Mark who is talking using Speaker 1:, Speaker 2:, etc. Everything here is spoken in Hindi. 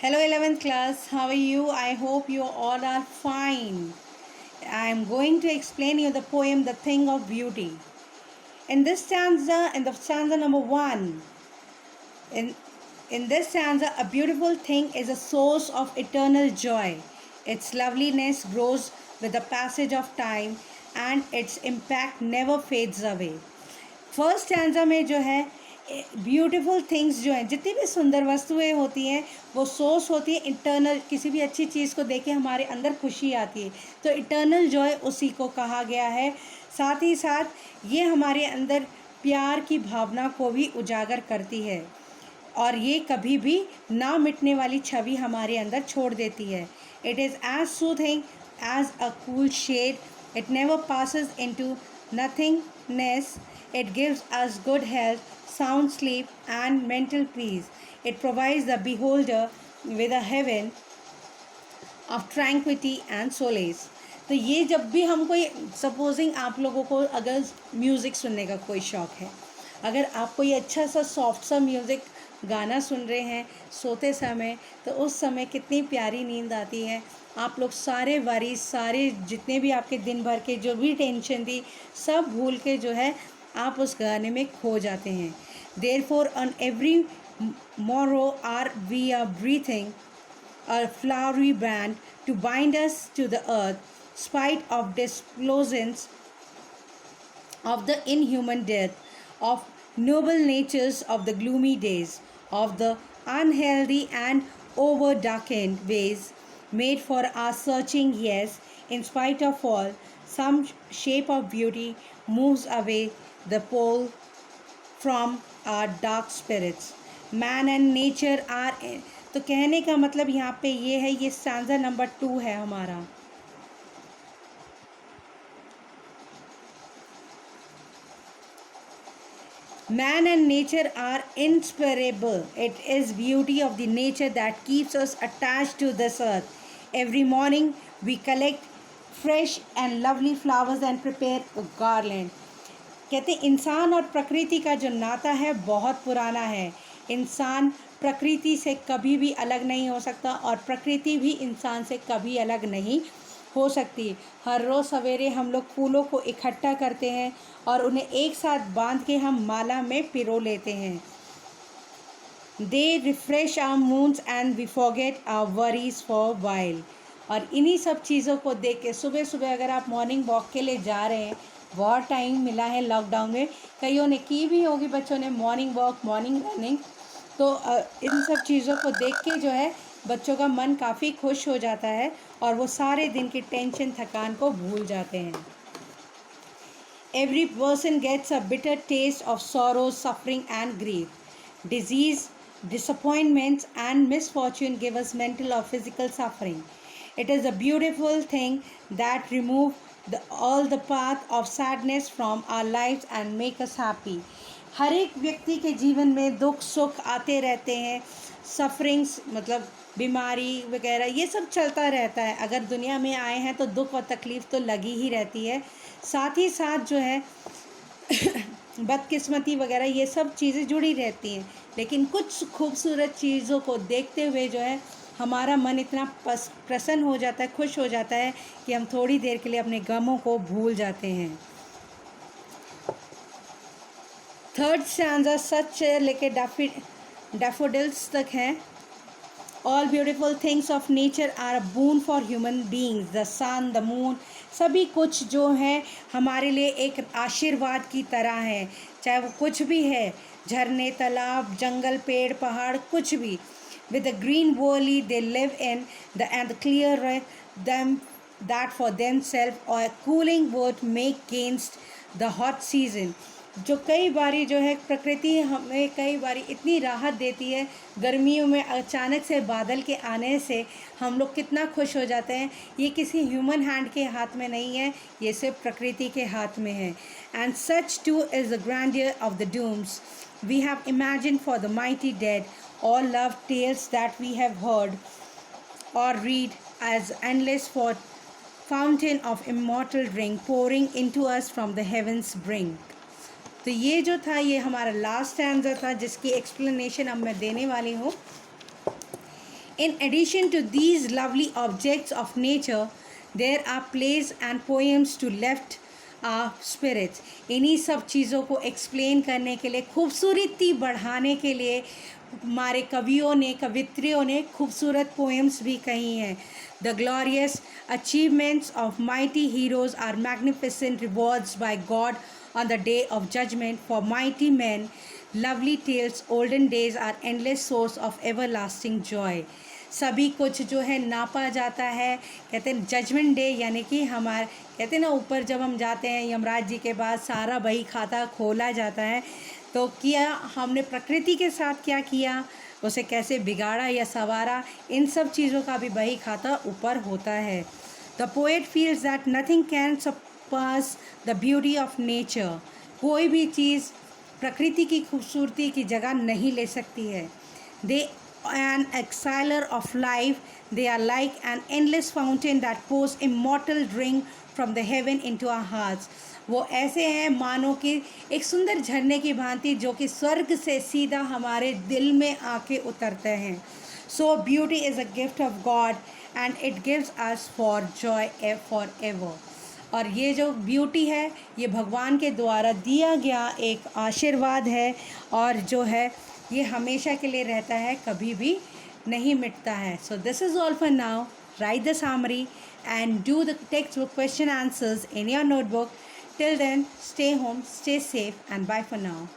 Speaker 1: Hello 11th class, how are you? I hope you all are fine. I am going to explain you the poem The Thing of Beauty. In the stanza number 1, in, in this stanza, a beautiful thing is a source of eternal joy. Its loveliness grows with the passage of time and its impact never fades away. First stanza में जो है ब्यूटीफुल थिंग्स जो हैं, जितनी भी सुंदर वस्तुएं होती हैं, वो सोर्स होती है इंटरनल। किसी भी अच्छी चीज़ को देख के हमारे अंदर खुशी आती है, तो इटर्नल जॉय उसी को कहा गया है। साथ ही साथ ये हमारे अंदर प्यार की भावना को भी उजागर करती है और ये कभी भी ना मिटने वाली छवि हमारे अंदर छोड़ देती है। It is as soothing as a cool shade, it never passes into nothingness. It gives us good health, sound sleep, and mental peace. It provides the beholder with a heaven of tranquility and solace. तो ये जब भी हम कोई सपोजिंग आप लोगों को अगर म्यूज़िक सुनने का कोई शौक़ है, अगर आप कोई अच्छा सा सॉफ्ट सा म्यूज़िक गाना सुन रहे हैं सोते समय, तो उस समय कितनी प्यारी नींद आती है। आप लोग सारे वरीज, सारे जितने भी आपके दिन भर के जो भी टेंशन थी, सब भूल के जो है आप उस गाने में खो जाते हैं। Therefore on every morrow are we are breathing a flowery band to bind us to the earth, spite of disclosures of the inhuman death, of noble natures of the gloomy days, of the unhealthy and over-darkened ways made for our searching. Yes, in spite of all, some shape of beauty moves away the pole from our dark spirits. Man and nature are, तो कहने का मतलब यहाँ पे ये है, ये स्टैंजा नंबर 2 है हमारा। Man and nature are inseparable. It is beauty of the nature that keeps us attached to this earth. Every morning we collect fresh and lovely flowers and prepare a garland. कहते इंसान और प्रकृति का जो नाता है बहुत पुराना है। इंसान प्रकृति से कभी भी अलग नहीं हो सकता और प्रकृति भी इंसान से कभी अलग नहीं हो सकती। हर रोज़ सवेरे हम लोग फूलों को इकट्ठा करते हैं और उन्हें एक साथ बांध के हम माला में पिरो लेते हैं। They refresh our moods and we forget our worries for while. और इन्हीं सब चीज़ों को देख के सुबह सुबह अगर आप मॉर्निंग वॉक के लिए जा रहे हैं, बहुत टाइम मिला है लॉकडाउन में, कईयों ने की भी होगी बच्चों ने मॉर्निंग वॉक, मॉर्निंग रनिंग, तो इन सब चीज़ों को देख के जो है बच्चों का मन काफ़ी खुश हो जाता है और वो सारे दिन की टेंशन थकान को भूल जाते हैं। Every person gets a bitter taste of sorrow, suffering and grief. Diseases, disappointments and misfortune give us mental or physical suffering. It is a beautiful thing that remove all the path of sadness from our lives and make us happy. हर एक व्यक्ति के जीवन में दुख सुख आते रहते हैं, सफरिंग्स मतलब बीमारी वगैरह ये सब चलता रहता है। अगर दुनिया में आए हैं तो दुख और तकलीफ़ तो लगी ही रहती है। साथ ही साथ जो है बदकिस्मती वगैरह ये सब चीज़ें जुड़ी रहती हैं, लेकिन कुछ खूबसूरत चीज़ों को देखते हुए जो है हमारा मन इतना प्रसन्न हो जाता है, खुश हो जाता है कि हम थोड़ी देर के लिए अपने गमों को भूल जाते हैं। थर्ड स्टैंजा सच लेके डैफोडिल्स तक है। All beautiful things of nature are a boon for human beings. The sun, the moon, सभी कुछ जो है हमारे लिए एक आशीर्वाद की तरह है, चाहे वो कुछ भी है, झरने, तालाब, जंगल, पेड़, पहाड़, कुछ भी। With the green valley they live in the and clear them that for them self और cooling would make against the hot season. जो कई बारी जो है प्रकृति हमें कई बारी इतनी राहत देती है, गर्मियों में अचानक से बादल के आने से हम लोग कितना खुश हो जाते हैं। ये किसी ह्यूमन हैंड के हाथ में नहीं है, ये सिर्फ प्रकृति के हाथ में है। And such too is the grandeur of the dooms we have imagine for the mighty dead, all love tales that we have heard or read as endless for fountain of immortal drink pouring into us from the heavens brink. तो ये जो था ये हमारा लास्ट स्टैंजा था जिसकी एक्सप्लेनेशन अब मैं देने वाली हूँ। In addition to these lovely objects of nature, there are plays and poems to lift our spirits. इन्हीं सब चीज़ों को एक्सप्लेन करने के लिए, खूबसूरती बढ़ाने के लिए हमारे कवियों ने, कवित्रियों ने खूबसूरत पोएम्स भी कही हैं. The glorious achievements of mighty heroes are magnificent rewards by God on the day of judgment. For mighty men, lovely tales, olden days are endless source of everlasting joy. सभी कुछ जो है नापा जाता है, कहते हैं जजमेंट डे, यानी कि हमारे कहते हैं ना ऊपर जब हम जाते हैं यमराज जी के बाद सारा बही खाता खोला जाता है, तो किया हमने प्रकृति के साथ क्या किया, उसे कैसे बिगाड़ा या संवारा, इन सब चीज़ों का भी बही खाता ऊपर होता है. The poet feels that nothing can Sarpass the beauty of nature. कोई भी चीज़ प्रकृति की खूबसूरती की जगह नहीं ले सकती है. दे an exhaler of life, they are like an endless fountain that pours immortal drink from the heaven into our hearts. वो ऐसे हैं मानो कि एक सुंदर झरने की भांति जो कि स्वर्ग से सीधा हमारे दिल में आके उतरते हैं. सो beauty is a gift of God and it gives us for Joy for ever. और ये जो ब्यूटी है ये भगवान के द्वारा दिया गया एक आशीर्वाद है, और जो है ये हमेशा के लिए रहता है, कभी भी नहीं मिटता है. So this is all for now. Right the summary and do the textbook question answers in your notebook. Till then, stay home, stay safe, and bye for now.